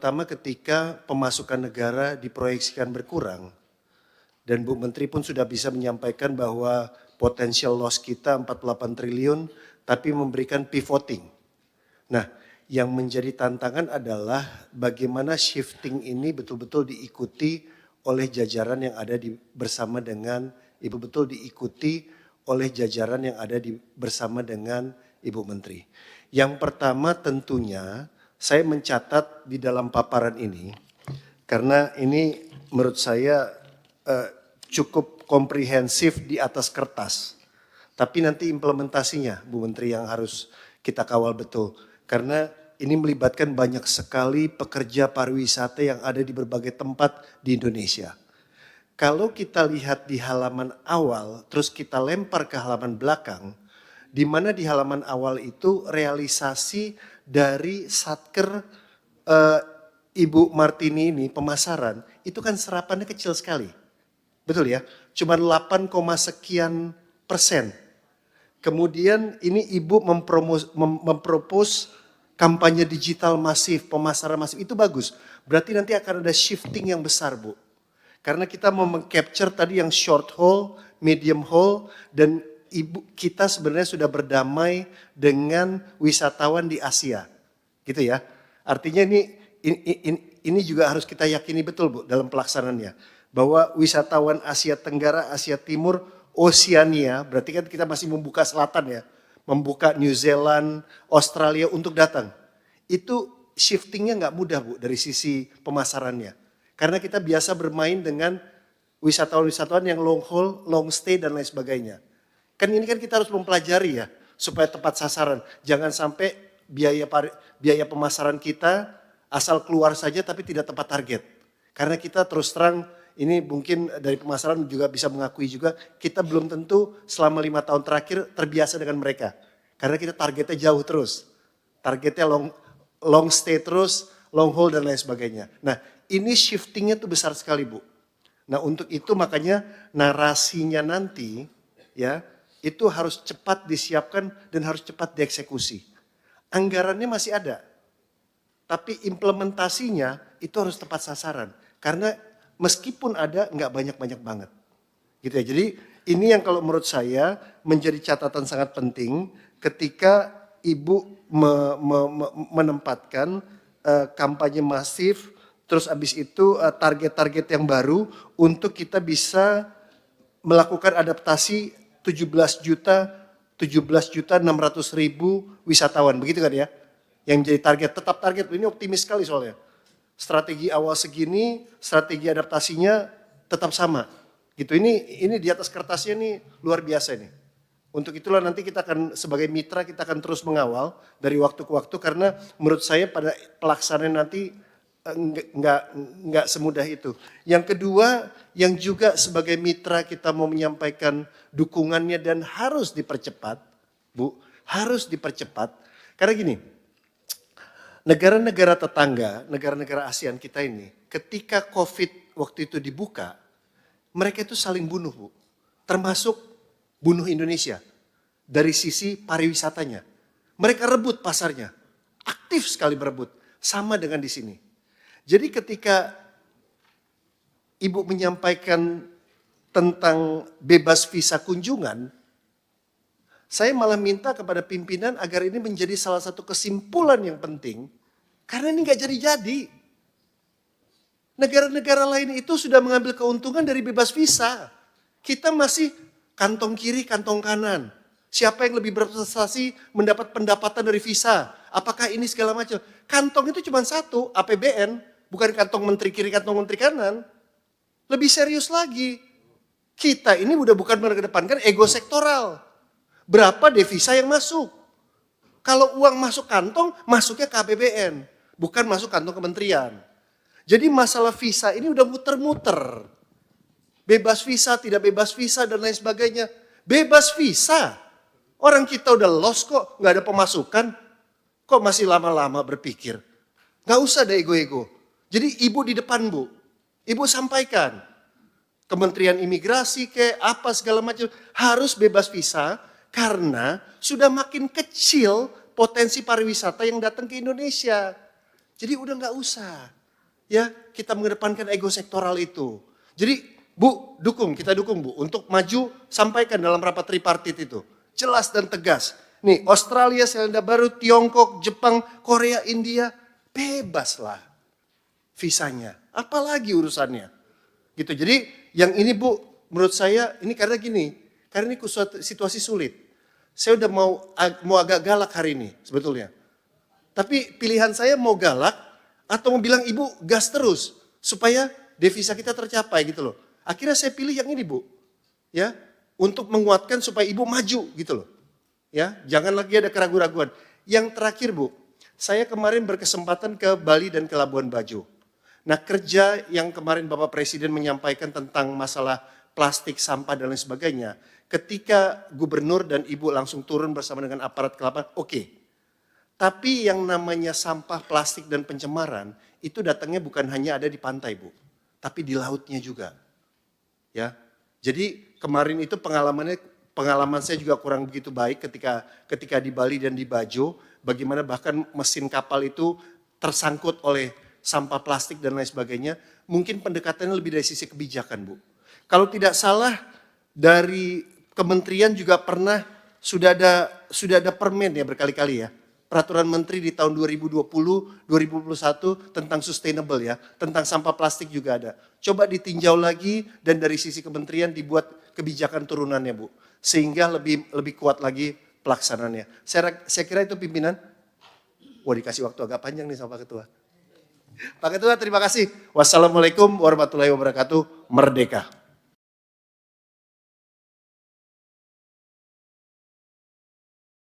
terutama ketika pemasukan negara diproyeksikan berkurang. Dan Bu Menteri pun sudah bisa menyampaikan bahwa potential loss kita 48 triliun, tapi memberikan pivoting. Nah, yang menjadi tantangan adalah bagaimana shifting ini betul-betul diikuti oleh jajaran yang ada bersama dengan Ibu, betul diikuti oleh jajaran yang ada bersama dengan Ibu Menteri. Yang pertama tentunya saya mencatat di dalam paparan ini, karena ini menurut saya cukup komprehensif di atas kertas. Tapi nanti implementasinya Bu Menteri yang harus kita kawal betul. Karena ini melibatkan banyak sekali pekerja pariwisata yang ada di berbagai tempat di Indonesia. Kalau kita lihat di halaman awal, terus kita lempar ke halaman belakang, di mana di halaman awal itu realisasi dari Satker Ibu Martini ini pemasaran, itu kan serapannya kecil sekali. Betul ya? Cuma 8, sekian persen. Kemudian ini Ibu mempropos kampanye digital masif, pemasaran masif, itu bagus. Berarti nanti akan ada shifting yang besar Bu. Karena kita mau meng-capture tadi yang short haul, medium haul, dan Ibu kita sebenarnya sudah berdamai dengan wisatawan di Asia. Gitu ya. Artinya ini juga harus kita yakini betul Bu dalam pelaksanaannya. Bahwa wisatawan Asia Tenggara, Asia Timur, Oceania, berarti kan kita masih membuka selatan ya. Membuka New Zealand, Australia untuk datang. Itu shiftingnya nggak mudah Bu dari sisi pemasarannya. Karena kita biasa bermain dengan wisatawan-wisatawan yang long haul, long stay dan lain sebagainya. Kan ini kan kita harus mempelajari ya supaya tepat sasaran. Jangan sampai biaya pemasaran kita asal keluar saja tapi tidak tepat target. Karena kita terus terang ini mungkin dari pemasaran juga bisa mengakui juga kita belum tentu selama 5 tahun terakhir terbiasa dengan mereka. Karena kita targetnya jauh terus. Targetnya long stay terus, long haul dan lain sebagainya. Nah ini shiftingnya tuh besar sekali Bu. Nah untuk itu makanya narasinya nanti ya itu harus cepat disiapkan dan harus cepat dieksekusi. Anggarannya masih ada. Tapi implementasinya itu harus tepat sasaran. Karena meskipun ada nggak banyak-banyak banget. Gitu ya. Jadi ini yang kalau menurut saya menjadi catatan sangat penting ketika Ibu menempatkan kampanye masif, terus habis itu target-target yang baru untuk kita bisa melakukan adaptasi 17.600.000 wisatawan. Begitu kan ya? Yang menjadi target, tetap target. Ini optimis sekali soalnya. Strategi awal segini, strategi adaptasinya tetap sama. Gitu. Ini di atas kertasnya nih luar biasa nih. Untuk itulah nanti kita akan sebagai mitra kita akan terus mengawal dari waktu ke waktu karena menurut saya pada pelaksanaan nanti nggak semudah itu. Yang kedua yang juga sebagai mitra kita mau menyampaikan dukungannya dan harus dipercepat, Bu, harus dipercepat. Karena gini, negara-negara tetangga, negara-negara ASEAN kita ini, ketika COVID waktu itu dibuka, mereka itu saling bunuh Bu. Termasuk bunuh Indonesia dari sisi pariwisatanya. Mereka rebut pasarnya, aktif sekali berebut, sama dengan di sini. Jadi ketika Ibu menyampaikan tentang bebas visa kunjungan, saya malah minta kepada pimpinan agar ini menjadi salah satu kesimpulan yang penting. Karena ini gak jadi-jadi. Negara-negara lain itu sudah mengambil keuntungan dari bebas visa. Kita masih kantong kiri, kantong kanan. Siapa yang lebih berprestasi mendapat pendapatan dari visa. Apakah ini segala macam. Kantong itu cuma satu, APBN. Bukan kantong menteri kiri, kantong menteri kanan. Lebih serius lagi. Kita ini udah bukan mengedepankan ego sektoral. Berapa devisa yang masuk? Kalau uang masuk kantong, masuknya ke APBN. Bukan masuk kantong kementerian. Jadi masalah visa ini udah muter-muter. Bebas visa, tidak bebas visa dan lain sebagainya. Bebas visa. Orang kita udah lost kok, gak ada pemasukan. Kok masih lama-lama berpikir? Gak usah ada ego-ego. Jadi Ibu di depan Bu. Ibu sampaikan. Kementerian Imigrasi apa segala macam. Harus bebas visa. Karena sudah makin kecil potensi pariwisata yang datang ke Indonesia. Jadi udah nggak usah ya kita mengedepankan ego sektoral itu. Jadi Bu, kita dukung Bu untuk maju, sampaikan dalam rapat tripartit itu. Jelas dan tegas. Nih Australia, Selandia Baru, Tiongkok, Jepang, Korea, India, bebas lah visanya. Apalagi urusannya. Gitu. Jadi yang ini Bu, menurut saya ini karena gini, karena ini situasi sulit. Saya udah mau agak galak hari ini sebetulnya. Tapi pilihan saya mau galak atau mau bilang Ibu gas terus supaya devisa kita tercapai gitu loh. Akhirnya saya pilih yang ini Bu. Ya, untuk menguatkan supaya Ibu maju gitu loh. Ya, jangan lagi ada keraguan-raguan. Yang terakhir Bu, saya kemarin berkesempatan ke Bali dan ke Labuan Bajo. Nah, kerja yang kemarin Bapak Presiden menyampaikan tentang masalah plastik, sampah dan lain sebagainya, ketika gubernur dan Ibu langsung turun bersama dengan aparat ke lapangan, oke. Tapi yang namanya sampah plastik dan pencemaran itu datangnya bukan hanya ada di pantai Bu, tapi di lautnya juga. Ya, jadi kemarin itu pengalaman saya juga kurang begitu baik ketika di Bali dan di Bajo, bagaimana bahkan mesin kapal itu tersangkut oleh sampah plastik dan lain sebagainya. Mungkin pendekatannya lebih dari sisi kebijakan Bu. Kalau tidak salah dari kementerian juga pernah sudah ada permen ya berkali-kali ya. Peraturan Menteri di tahun 2020, 2021 tentang sustainable ya, tentang sampah plastik juga ada. Coba ditinjau lagi dan dari sisi kementerian dibuat kebijakan turunannya Bu, sehingga lebih kuat lagi pelaksanaannya. Saya kira itu pimpinan. Wah dikasih waktu agak panjang nih sama Pak Ketua. Pak Ketua terima kasih. Wassalamualaikum warahmatullahi wabarakatuh. Merdeka.